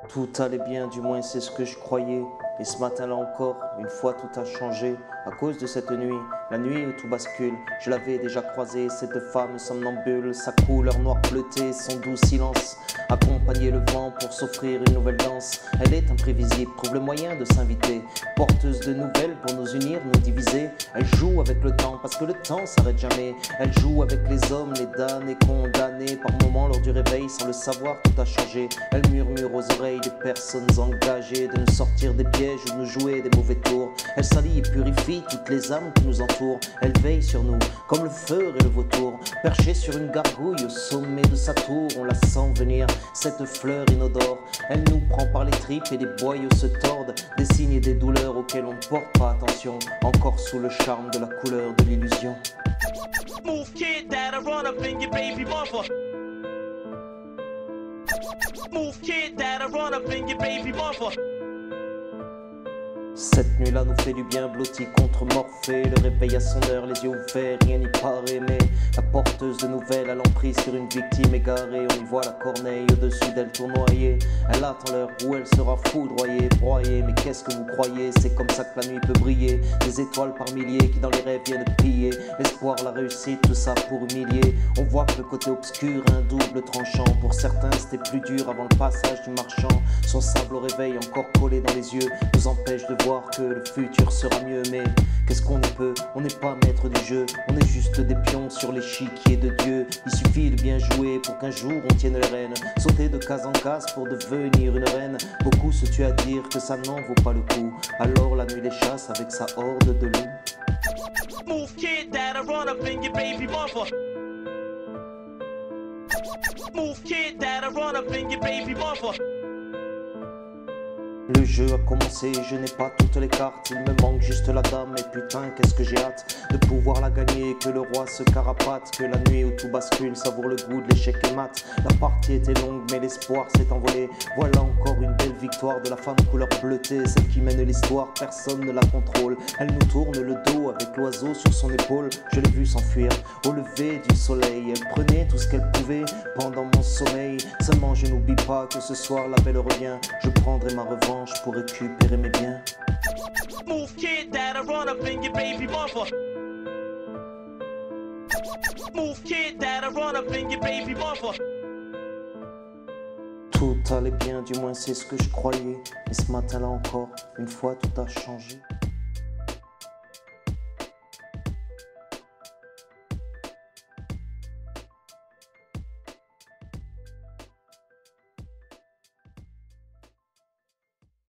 Tout allait bien, du moins c'est ce que je croyais. Et ce matin-là encore, une fois tout a changé. À cause de cette nuit, la nuit où tout bascule, je l'avais déjà croisée, cette femme somnambule, sa couleur noire bleutée, son doux silence, accompagner le vent pour s'offrir une nouvelle danse. Elle est imprévisible, trouve le moyen de s'inviter, porteuse de nouvelles pour nous unir, nous diviser. Elle joue avec le temps, parce que le temps s'arrête jamais. Elle joue avec les hommes, les damnés, condamnés. Par moments lors du réveil, sans le savoir, tout a changé. Elle murmure aux oreilles des personnes engagées de nous sortir des pièges ou de nous jouer des mauvais tours. Elle salit et purifie toutes les âmes qui nous entourent. Elle veille sur nous, comme le feu et le vautour. Perchée sur une gargouille au sommet de sa tour, on la sent venir, cette fleur inodore. Elle nous prend par les tripes et des boyaux se tordent, des signes et des douleurs auxquels on ne porte pas attention, encore sous le charme de la couleur de l'illusion. Move kid that'll run up in your baby mother. Move kid that'll run up in your baby mother. Cette nuit-là nous fait du bien, blotti contre Morphée. Le réveil à son heure, les yeux ouverts, rien n'y paraît. Mais la porteuse de nouvelles a l'emprise sur une victime égarée. On y voit la corneille au-dessus d'elle tournoyer. Elle attend l'heure où elle sera foudroyée, broyée. Mais qu'est-ce que vous croyez? C'est comme ça que la nuit peut briller. Des étoiles par milliers qui dans les rêves viennent piller. L'espoir, la réussite, tout ça pour humilier. On voit que le côté obscur a un double tranchant. Pour certains c'était plus dur avant le passage du marchand. Son sable au réveil encore collé dans les yeux nous empêche de voir que le futur sera mieux. Mais qu'est-ce qu'on y peut? On n'est pas maître du jeu, on est juste des pions sur l'échiquier de Dieu. Il suffit de bien jouer pour qu'un jour on tienne les rênes, sauter de case en case pour devenir une reine. Beaucoup se tuent à dire que ça n'en vaut pas le coup, alors la nuit les chasse avec sa horde de loups. Move kid that'll run up in your baby mother. Move kid that'll run up in your baby mother. Le jeu a commencé, je n'ai pas toutes les cartes. Il me manque juste la dame et putain qu'est-ce que j'ai hâte de pouvoir la gagner. Que le roi se carapate, que la nuit où tout bascule savoure le goût de l'échec et mat. La partie était longue mais l'espoir s'est envolé. Voilà encore une belle victoire de la femme couleur bleutée. Celle qui mène l'histoire, personne ne la contrôle. Elle nous tourne le dos avec l'oiseau sur son épaule. Je l'ai vue s'enfuir au lever du soleil. Elle prenait tout ce qu'elle pouvait pendant mon sommeil. Seulement je n'oublie pas que ce soir la belle revient. Je prendrai ma revanche pour récupérer mes biens. Move kid that'll run up in your baby mother. Move kid that'll run up in your baby mother. Tout allait bien, du moins c'est ce que je croyais. Et ce matin-là encore, une fois tout a changé.